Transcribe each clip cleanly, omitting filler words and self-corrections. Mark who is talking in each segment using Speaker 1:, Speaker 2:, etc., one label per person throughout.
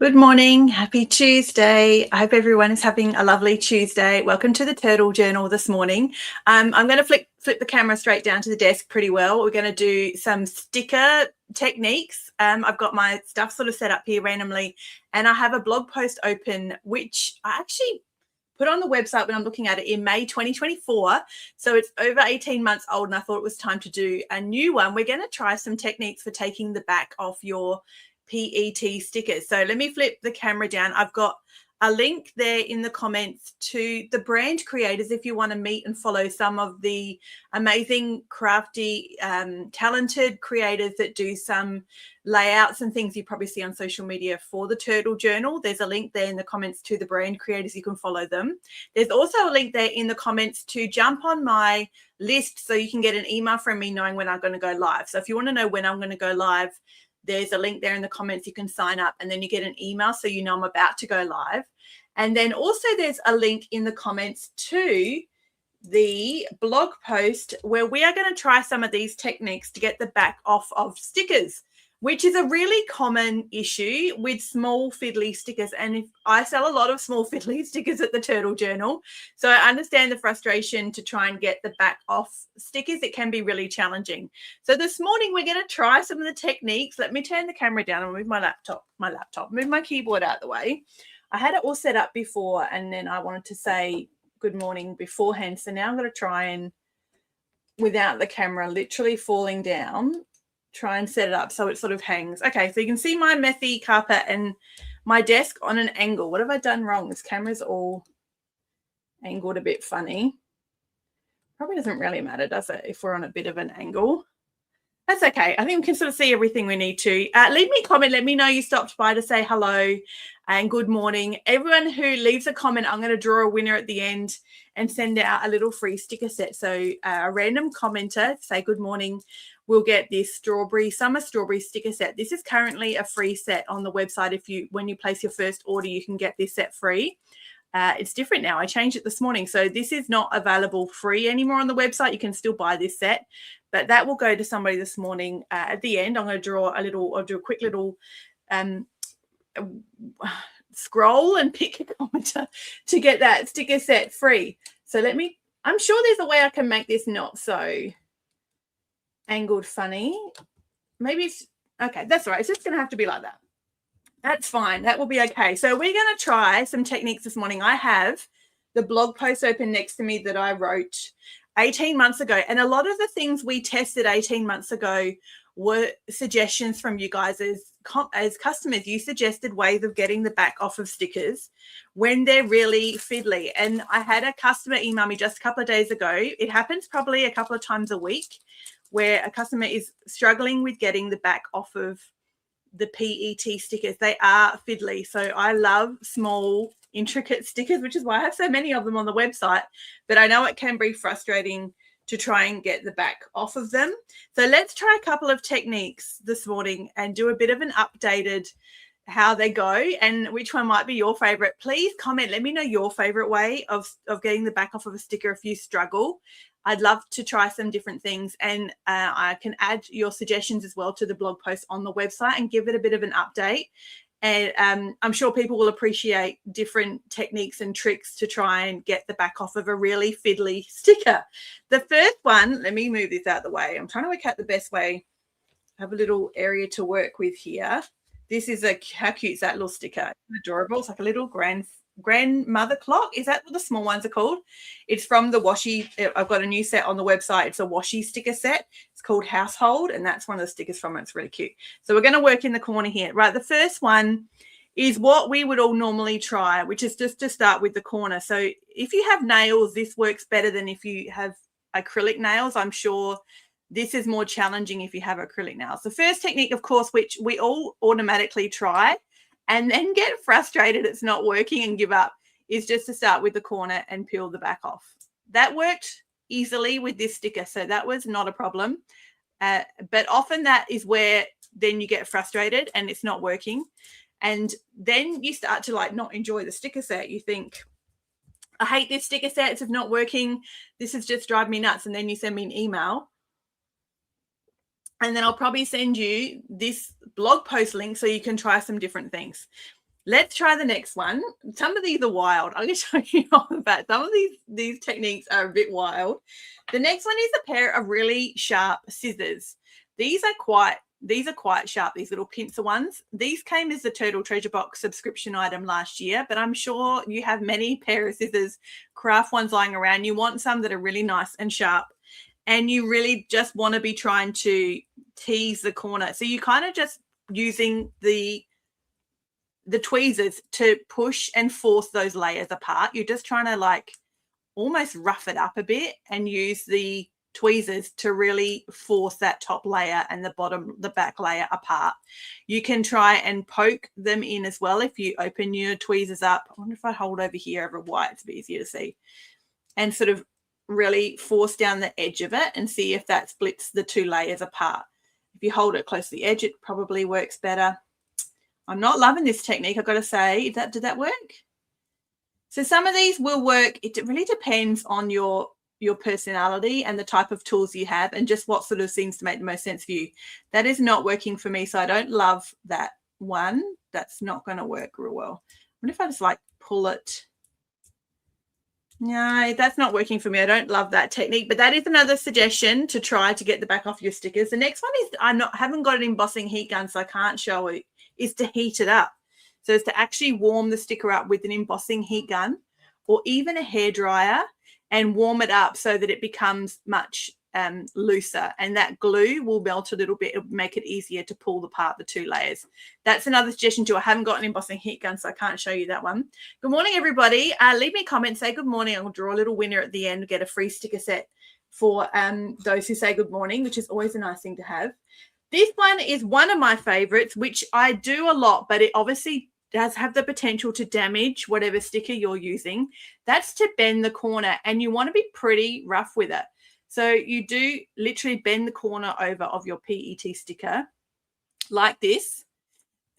Speaker 1: Good morning. Happy Tuesday. I hope everyone is having a lovely Tuesday. Welcome to the Turtle Journal this morning. I'm going to flip the camera straight down to the desk pretty well. We're going to do some sticker techniques. I've got my stuff sort of set up here randomly, and I have a blog post open, which I actually put on the website when I'm looking at it in May 2024. So it's over 18 months old, and I thought it was time to do a new one. We're going to try some techniques for taking the back off your PET stickers. So let me flip the camera down. I've got a link there in the comments to the brand creators if you want to meet and follow some of the amazing, crafty, talented creators that do some layouts and things you probably see on social media for the Turtle Journal. There's a link there in the comments to the brand creators. You can follow them. There's also a link there in the comments to jump on my list so you can get an email from me knowing when I'm going to go live. So if you want to know when I'm going to go live, there's a link there in the comments. You can sign up and then you get an email so you know I'm about to go live. And then also there's a link in the comments to the blog post where we are going to try some of these techniques to get the back off of stickers, which is a really common issue with small fiddly stickers. And if I sell a lot of small fiddly stickers at the Turtle Journal, so I understand the frustration to try and get the back off stickers. It can be really challenging. So this morning we're going to try some of the techniques. Let me turn the camera down and move my laptop, move my keyboard out of the way. I had it all set up before and then I wanted to say good morning beforehand. So now I'm going to try and, without the camera literally falling down, try and set it up so it sort of hangs. Okay, so you can see my messy carpet and my desk on an angle. What have I done wrong? This camera's all angled a bit funny. Probably doesn't really matter, does it, if we're on a bit of an angle? That's okay. I think we can sort of see everything we need to. Leave me a comment. Let me know you stopped by to say hello and good morning. Everyone who leaves a comment, I'm going to draw a winner at the end and send out a little free sticker set. So a random commenter, say good morning, will get this summer strawberry sticker set. This is currently a free set on the website. When you place your first order, you can get this set free. It's different now. I changed it this morning. So this is not available free anymore on the website. You can still buy this set, but that will go to somebody this morning. At the end, I'm going to I'll do a quick little scroll and pick a commenter to get that sticker set free. So I'm sure there's a way I can make this not so angled funny. Maybe it's okay. That's all right. It's just going to have to be like that. That's fine. That will be okay. So we're going to try some techniques this morning. I have the blog post open next to me that I wrote 18 months ago. And a lot of the things we tested 18 months ago were suggestions from you guys as customers. You suggested ways of getting the back off of stickers when they're really fiddly. And I had a customer email me just a couple of days ago. It happens probably a couple of times a week where a customer is struggling with getting the back off of the PET stickers. They are fiddly. So I love small, intricate stickers, which is why I have so many of them on the website. But I know it can be frustrating to try and get the back off of them. So let's try a couple of techniques this morning and do a bit of an updated how they go and which one might be your favorite. Please comment. Let me know your favorite way of getting the back off of a sticker if you struggle. I'd love to try some different things, and I can add your suggestions as well to the blog post on the website and give it a bit of an update. And I'm sure people will appreciate different techniques and tricks to try and get the back off of a really fiddly sticker. The first one, let me move this out of the way. I'm trying to work out the best way. I have a little area to work with here. This is how cute is that little sticker? It's adorable. It's like a little grandmother clock. Is that what the small ones are called? It's from the washi. I've got a new set on the website. It's a washi sticker set. It's called Household, and that's one of the stickers from it. It's really cute. So we're going to work in the corner here. Right, the first one is what we would all normally try, which is just to start with the corner. So if you have nails, this works better than if you have acrylic nails. I'm sure this is more challenging if you have acrylic nails. The first technique, of course, which we all automatically try and then get frustrated it's not working and give up, is just to start with the corner and peel the back off. That worked easily with this sticker, so that was not a problem. But often that is where then you get frustrated and it's not working. And then you start to not enjoy the sticker set. You think, I hate this sticker set. It's not working. This is just driving me nuts. And then you send me an email. And then I'll probably send you this blog post link so you can try some different things. Let's try the next one. Some of these are wild. I'm going to show you off the bat. Some of these techniques are a bit wild. The next one is a pair of really sharp scissors. These are quite sharp, these little pincer ones. These came as the Turtle Treasure Box subscription item last year, but I'm sure you have many pair of scissors, craft ones lying around. You want some that are really nice and sharp, and you really just want to be trying to tease the corner. So you kind of just using the tweezers to push and force those layers apart. You're just trying to like almost rough it up a bit and use the tweezers to really force that top layer and the back layer apart. You can try and poke them in as well if you open your tweezers up. I wonder if I hold over here over white, it's a bit easier to see, and sort of really force down the edge of it and see if that splits the two layers apart. If you hold it close to the edge, it probably works better. I'm not loving this technique, I've got to say. Did that work? So some of these will work. It really depends on your personality and the type of tools you have and just what sort of seems to make the most sense for you. That is not working for me, so I don't love that one. That's not going to work real well. I wonder if I just like pull it. No, that's not working for me. I don't love that technique, but that is another suggestion to try to get the back off your stickers. The next one is haven't got an embossing heat gun, so I can't show it, is to heat it up. So it's to actually warm the sticker up with an embossing heat gun or even a hairdryer and warm it up so that it becomes much looser, and that glue will melt a little bit. It'll make it easier to pull apart the two layers. That's another suggestion too. I haven't got an embossing heat gun, so I can't show you that one. Good morning, everybody. Leave me a comment, say good morning. I'll draw a little winner at the end, get a free sticker set for those who say good morning, which is always a nice thing to have. This one is one of my favorites, which I do a lot, but it obviously does have the potential to damage whatever sticker you're using. That's to bend the corner, and you want to be pretty rough with it. So you do literally bend the corner over of your PET sticker like this.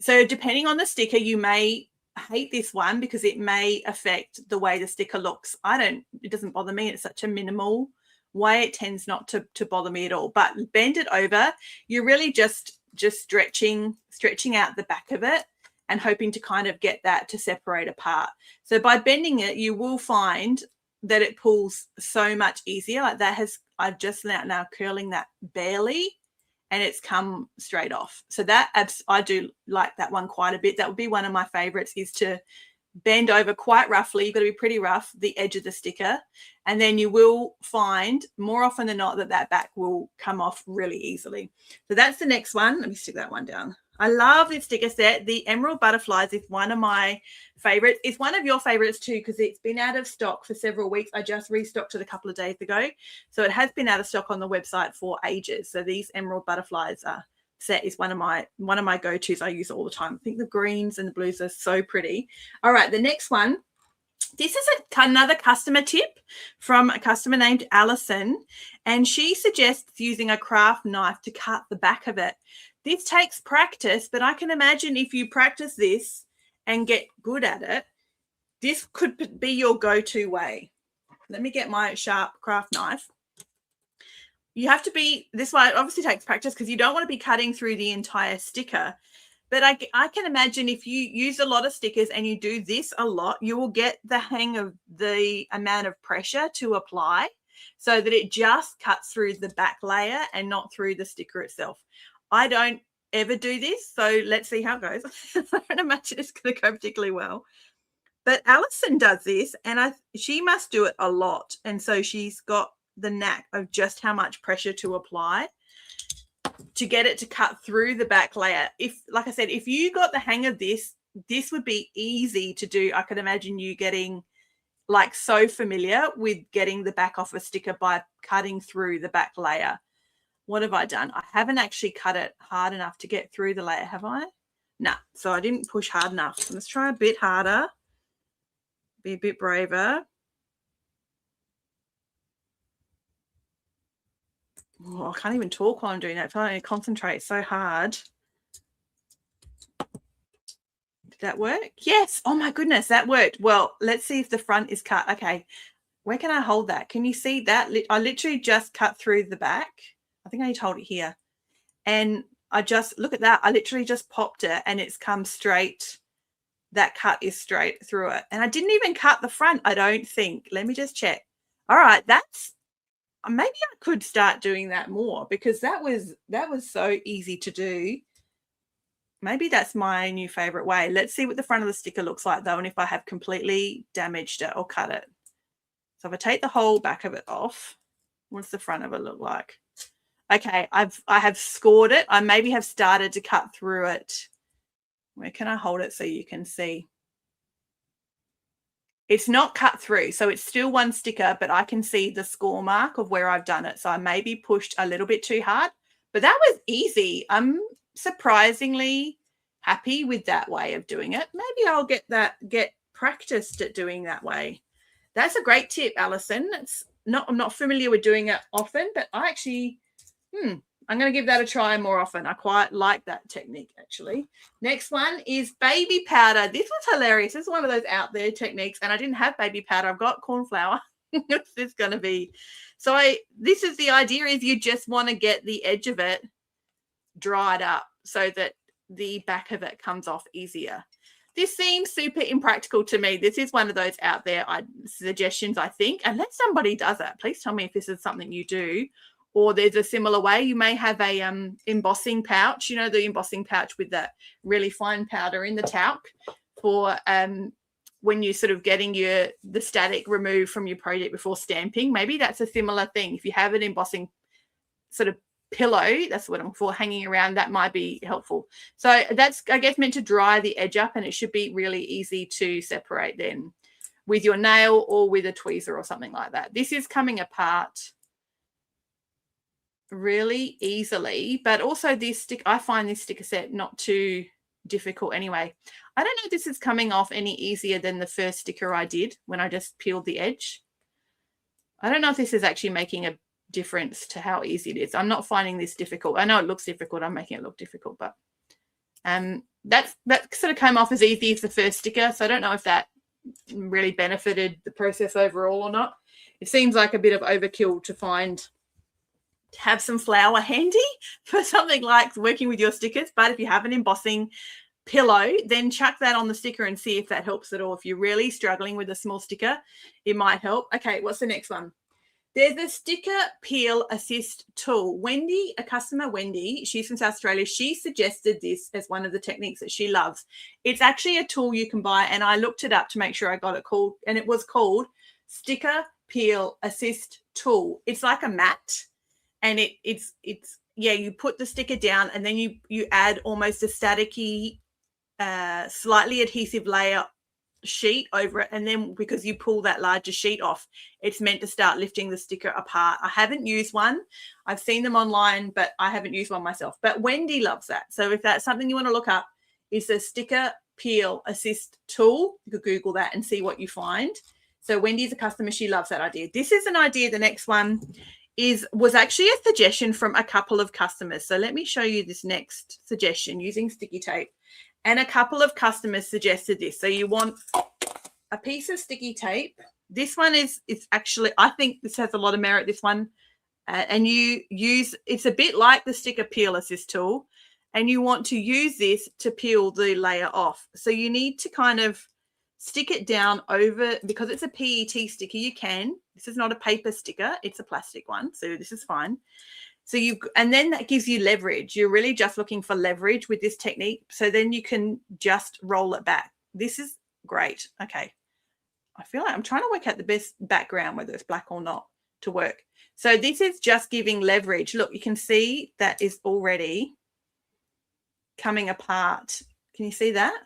Speaker 1: So depending on the sticker, you may hate this one because it may affect the way the sticker looks. It doesn't bother me. It's such a minimal way. It tends not to bother me at all. But bend it over. You're really just stretching out the back of it and hoping to kind of get that to separate apart. So by bending it, you will find that it pulls so much easier. Like that I've just now curling that barely, and it's come straight off. So that I do like that one quite a bit. That would be one of my favorites, is to bend over quite roughly. You've got to be pretty rough, the edge of the sticker, and then you will find more often than not that back will come off really easily. So that's the next one. Let me stick that one down. I love this sticker set. The Emerald Butterflies is one of my favorites. It's one of your favorites too, because it's been out of stock for several weeks. I just restocked it a couple of days ago. So it has been out of stock on the website for ages. So these Emerald Butterflies set is one of my go-tos. I use it all the time. I think the greens and the blues are so pretty. All right, the next one. This is another customer tip from a customer named Alison, and she suggests using a craft knife to cut the back of it. This takes practice, but I can imagine if you practice this and get good at it, this could be your go-to way. Let me get my sharp craft knife. You have to be, this one obviously takes practice because you don't want to be cutting through the entire sticker. But I can imagine if you use a lot of stickers and you do this a lot, you will get the hang of the amount of pressure to apply so that it just cuts through the back layer and not through the sticker itself. I don't ever do this, so let's see how it goes. I don't imagine it's going to go particularly well. But Alison does this, and she must do it a lot. And so she's got the knack of just how much pressure to apply to get it to cut through the back layer. Like I said, if you got the hang of this, this would be easy to do. I could imagine you getting like so familiar with getting the back off a sticker by cutting through the back layer. What have I done? I haven't actually cut it hard enough to get through the layer, have I? No, so I didn't push hard enough. Let's try a bit harder, be a bit braver. Oh, I can't even talk while I'm doing that. I'm trying to concentrate so hard. Did that work? Yes. Oh my goodness, that worked. Well, let's see if the front is cut. Okay, where can I hold that? Can you see that? I literally just cut through the back. I think I need to hold it here. And I just, look at that. I literally just popped it and it's come straight that cut is straight through it. And I didn't even cut the front, I don't think. Let me just check. All right, that's, maybe I could start doing that more, because that was so easy to do. Maybe that's my new favorite way. Let's see what the front of the sticker looks like though, and if I have completely damaged it or cut it. So if I take the whole back of it off, what's the front of it look like? Okay, I have scored it. I maybe have started to cut through it. Where can I hold it so you can see? It's not cut through, so it's still one sticker, but I can see the score mark of where I've done it. So I maybe pushed a little bit too hard, but that was easy. I'm surprisingly happy with that way of doing it. Maybe I'll get practiced at doing that way. That's a great tip, Alison. I'm not familiar with doing it often, but I actually, I'm going to give that a try more often. I quite like that technique, actually. Next one is baby powder. This was hilarious. This is one of those out there techniques, and I didn't have baby powder. I've got corn flour. What's this going to be? So this is the idea, is you just want to get the edge of it dried up so that the back of it comes off easier. This seems super impractical to me. This is one of those out there suggestions, I think. Unless somebody does it, please tell me if this is something you do, or there's a similar way. You may have a embossing pouch, you know, the embossing pouch with that really fine powder in the talc for when you're sort of getting the static removed from your project before stamping. Maybe that's a similar thing. If you have an embossing sort of pillow, that's what I'm for, hanging around, that might be helpful. So that's, I guess, meant to dry the edge up, and it should be really easy to separate then with your nail or with a tweezer or something like that. This is coming apart really easily, but also this stick, I find this sticker set not too difficult anyway. I don't know if this is coming off any easier than the first sticker I did when I just peeled the edge. I don't know if this is actually making a difference to how easy it is. I'm not finding this difficult. I know it looks difficult. I'm making it look difficult, but that sort of came off as easy as the first sticker. So I don't know if that really benefited the process overall or not. It seems like a bit of overkill to have some flour handy for something like working with your stickers. But if you have an embossing pillow, then chuck that on the sticker and see if that helps at all. If you're really struggling with a small sticker, it might help. Okay, what's the next one? There's a sticker peel assist tool. Wendy, a customer, Wendy, she's from South Australia. She suggested this as one of the techniques that she loves. It's actually a tool you can buy, and I looked it up to make sure I got it called, and it was called Sticker Peel Assist Tool. It's like a mat, and it's you put the sticker down, and then you add almost a staticky, slightly adhesive layer sheet over it, and then because you pull that larger sheet off, it's meant to start lifting the sticker apart. I haven't used one. I've seen them online, but I haven't used one myself. But Wendy loves that. So if that's something you want to look up, it's a sticker peel assist tool. You could Google that and see what you find. So Wendy's a customer. She loves that idea. This is an idea. The next one was actually a suggestion from a couple of customers. So let me show you this next suggestion using sticky tape. And a couple of customers suggested this. So you want a piece of sticky tape. This one is actually, I think this has a lot of merit, this one. And you use, it's a bit like the sticker peel assist tool. And you want to use this to peel the layer off. So you need to kind of stick it down over, because it's a PET sticker, you can. This is not a paper sticker. It's a plastic one. So this is fine. So and then that gives you leverage. You're really just looking for leverage with this technique. So then you can just roll it back. This is great. Okay. I feel like I'm trying to work out the best background, whether it's black or not, to work. So this is just giving leverage. Look, you can see that is already coming apart. Can you see that?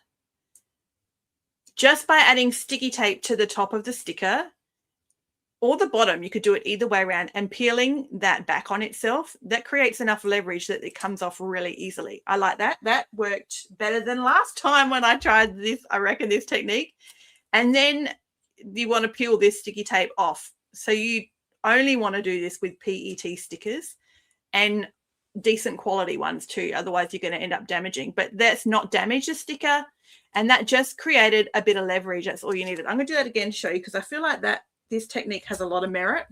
Speaker 1: Just by adding sticky tape to the top of the sticker, or the bottom, you could do it either way around, and peeling that back on itself, that creates enough leverage that it comes off really easily. I like that. That worked better than last time when I tried this, I reckon, this technique. And then you want to peel this sticky tape off. So you only want to do this with PET stickers and decent quality ones too. Otherwise, you're going to end up damaging. But that's not damage the sticker. And that just created a bit of leverage. That's all you needed. I'm going to do that again to show you, because I feel like this technique has a lot of merit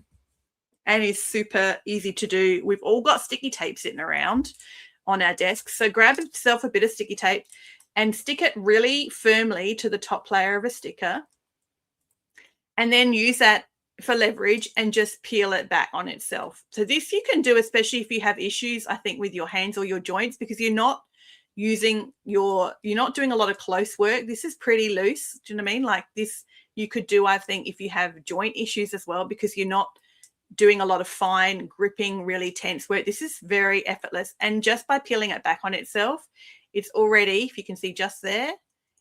Speaker 1: and is super easy to do. We've all got sticky tape sitting around on our desks. So grab yourself a bit of sticky tape and stick it really firmly to the top layer of a sticker, and then use that for leverage and just peel it back on itself. So this you can do, especially if you have issues, I think, with your hands or your joints, because you're not doing a lot of close work. This is pretty loose. Do you know what I mean? Like this, you could do, I think, if you have joint issues as well, because you're not doing a lot of fine gripping, really tense work. This is very effortless. And just by peeling it back on itself, it's already, if you can see just there,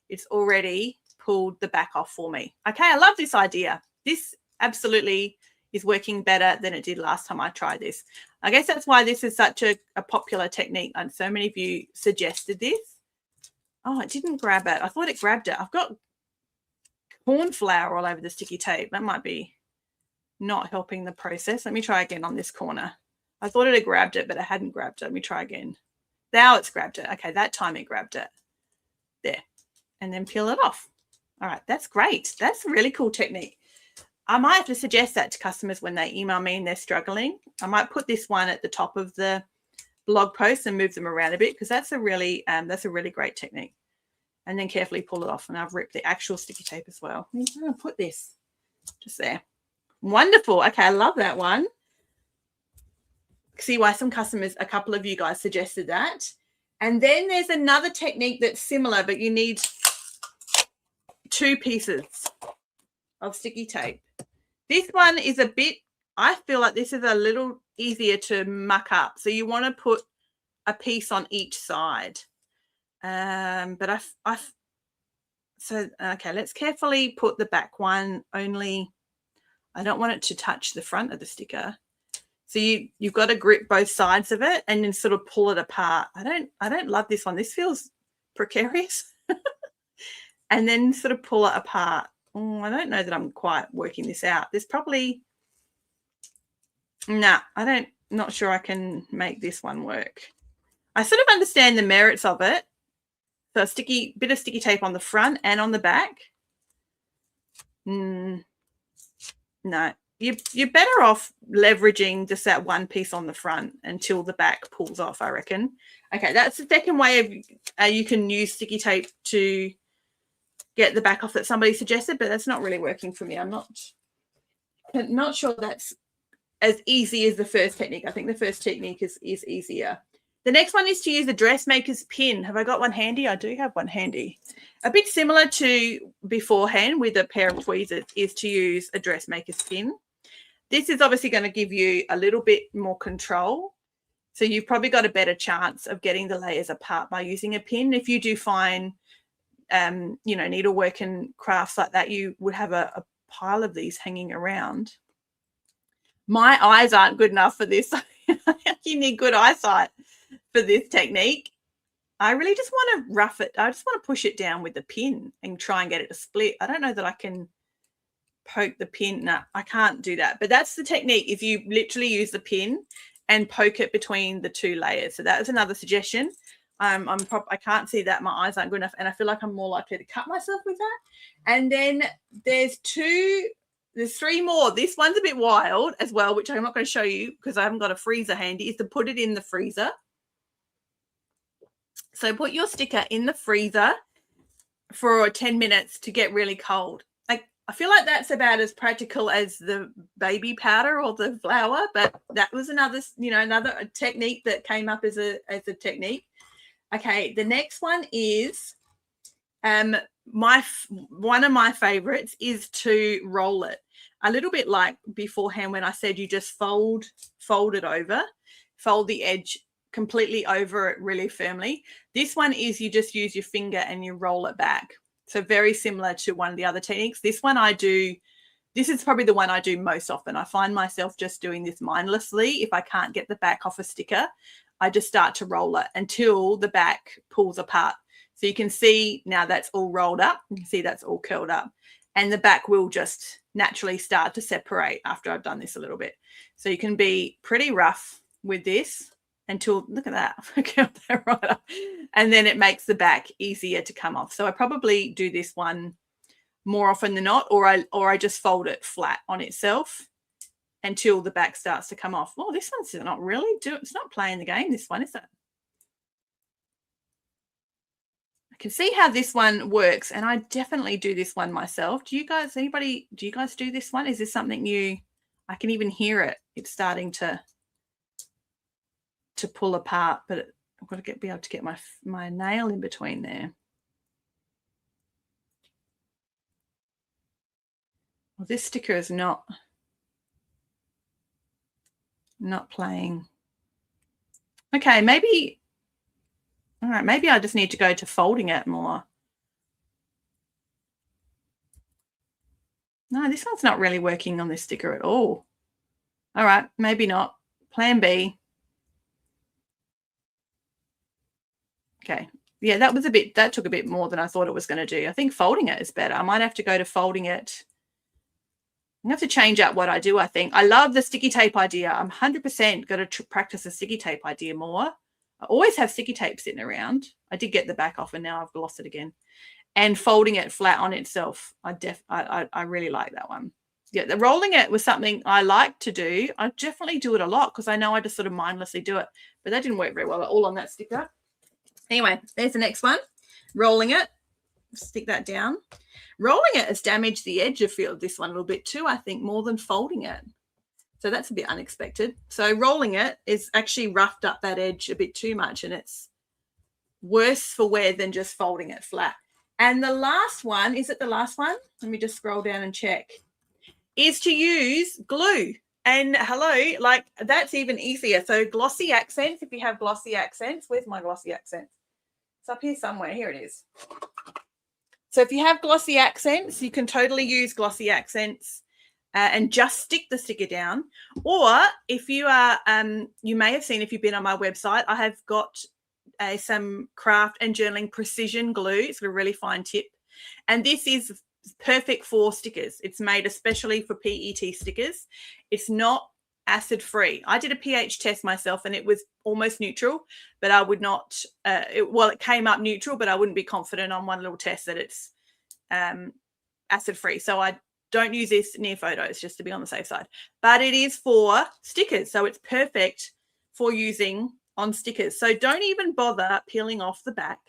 Speaker 1: it's already pulled the back off for me. Okay, I love this idea. This absolutely is working better than it did last time I tried this. I guess that's why this is such a popular technique, and so many of you suggested this. Oh, it didn't grab it. I thought it grabbed it. I've got corn flour all over the sticky tape. That might be not helping the process. Let me try again on this corner. I thought it had grabbed it, but it hadn't grabbed it. Let me try again. Now it's grabbed it. Okay, that time it grabbed it. There. And then peel it off. All right, that's great. That's a really cool technique. I might have to suggest that to customers when they email me and they're struggling. I might put this one at the top of the blog post and move them around a bit, because that's a really great technique. And then carefully pull it off. And I've ripped the actual sticky tape as well. I'm going to put this just there. Wonderful. Okay, I love that one. See why a couple of you guys suggested that. And then there's another technique that's similar, but you need 2 pieces of sticky tape. This one is a bit, I feel like this is a little easier to muck up. So you want to put a piece on each side. Okay, let's carefully put the back one only. I don't want it to touch the front of the sticker. So you've got to grip both sides of it and then sort of pull it apart. I don't love this one. This feels precarious. And then sort of pull it apart. Oh, I don't know that I'm quite working this out. There's probably, not sure I can make this one work. I sort of understand the merits of it. So a bit of sticky tape on the front and on the back. No, you're better off leveraging just that one piece on the front until the back pulls off, I reckon. Okay, that's the second way of you can use sticky tape to get the back off that somebody suggested, but that's not really working for me. I'm not sure that's as easy as the first technique. I think the first technique is easier. The next one is to use a dressmaker's pin. Have I got one handy? I do have one handy. A bit similar to beforehand with a pair of tweezers is to use a dressmaker's pin. This is obviously going to give you a little bit more control. So you've probably got a better chance of getting the layers apart by using a pin. If you do find, needlework and crafts like that, you would have a pile of these hanging around. My eyes aren't good enough for this. You need good eyesight for this technique. I really just want to rough it. I just want to push it down with the pin and try and get it to split. I don't know that I can poke the pin. No, I can't do that. But that's the technique, is you literally use the pin and poke it between the 2 layers. So that was another suggestion. I can't see that. My eyes aren't good enough, and I feel like I'm more likely to cut myself with that. And then there's 3 more. This one's a bit wild as well, which I'm not going to show you because I haven't got a freezer handy, is to put it in the freezer. So put your sticker in the freezer for 10 minutes to get really cold. I feel like that's about as practical as the baby powder or the flour, but that was another technique that came up as a technique. Okay, the next one is one of my favorites is to roll it. A little bit like beforehand when I said you just fold it over, fold the edge completely over it really firmly. This one is you just use your finger and you roll it back. So very similar to one of the other techniques. This is probably the one I do most often. I find myself just doing this mindlessly. If I can't get the back off a sticker, I just start to roll it until the back pulls apart. So you can see now that's all rolled up. You can see that's all curled up. And the back will just naturally start to separate after I've done this a little bit. So you can be pretty rough with this until, look at that, I curled that right up. And then it makes the back easier to come off. So I probably do this one more often than not, or I just fold it flat on itself until the back starts to come off. Oh, this one's not really it's not playing the game, this one, is it? can see how this one works, and I definitely do this one myself. Do you guys do this one? Is this something you, I can even hear it. It's starting to pull apart, but I've got to be able to get my nail in between there. Well, this sticker is not playing. Okay, maybe, all right, maybe I just need to go to folding it more. No, this one's not really working on this sticker at all. All right, maybe not. Plan B. Okay. Yeah, that took a bit more than I thought it was going to do. I think folding it is better. I might have to go to folding it. I have to change up what I do, I think. I love the sticky tape idea. I'm 100% going to practice the sticky tape idea more. I always have sticky tape sitting around. I did get the back off and now I've lost it again. And folding it flat on itself, I really like that one. Yeah, the rolling it was something I like to do. I definitely do it a lot because I know I just sort of mindlessly do it. But that didn't work very well at all on that sticker. Anyway, there's the next one. Rolling it. Stick that down. Rolling it has damaged the edge of this one a little bit too, I think, more than folding it. So that's a bit unexpected. So rolling it is actually roughed up that edge a bit too much, and it's worse for wear than just folding it flat. And the last one, is it the last one? Let me just scroll down and check. Is to use glue. And hello, like that's even easier. So glossy accents, if you have glossy accents, where's my glossy accent? It's up here somewhere. Here it is. So if you have glossy accents, you can totally use glossy accents and just stick the sticker down. Or if you are, you may have seen if you've been on my website, I have got some craft and journaling precision glue. It's a really fine tip. And this is perfect for stickers. It's made especially for PET stickers. It's not acid free. I did a pH test myself and it was almost neutral, but I would not, it came up neutral, but I wouldn't be confident on one little test that it's acid free. So I don't use this near photos just to be on the safe side, but it is for stickers. So it's perfect for using on stickers. So don't even bother peeling off the back.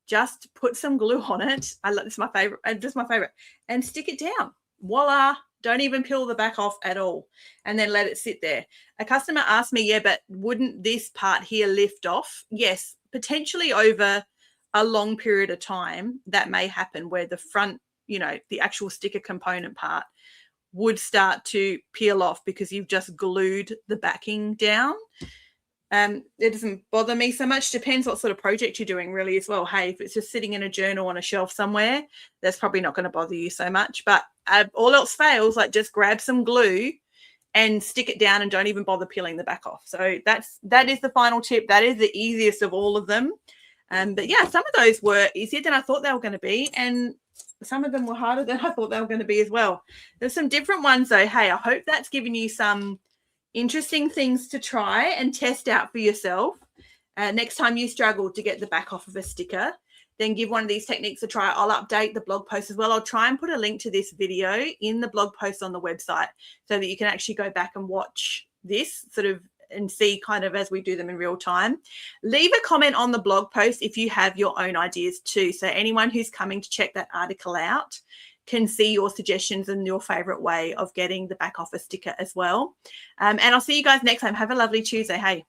Speaker 1: Just put some glue on it. I love this, my favorite, just my favorite, and stick it down. Voila. Don't even peel the back off at all, and then let it sit there. A customer asked me, yeah, but wouldn't this part here lift off? Yes, potentially over a long period of time that may happen where the front, you know, the actual sticker component part would start to peel off because you've just glued the backing down. It doesn't bother me so much. Depends what sort of project you're doing really as well. Hey, if it's just sitting in a journal on a shelf somewhere, that's probably not going to bother you so much. But all else fails, like just grab some glue and stick it down and don't even bother peeling the back off. So that is the final tip. That is the easiest of all of them. But yeah, some of those were easier than I thought they were going to be. And some of them were harder than I thought they were going to be as well. There's some different ones though. Hey, I hope that's given you some interesting things to try and test out for yourself. Next time you struggle to get the back off of a sticker, then give one of these techniques a try. I'll update the blog post as well. I'll try and put a link to this video in the blog post on the website so that you can actually go back and watch this sort of and see kind of as we do them in real time. Leave a comment on the blog post if you have your own ideas too. So anyone who's coming to check that article out can see your suggestions and your favorite way of getting the back off a sticker as well. And I'll see you guys next time. Have a lovely Tuesday. Hey.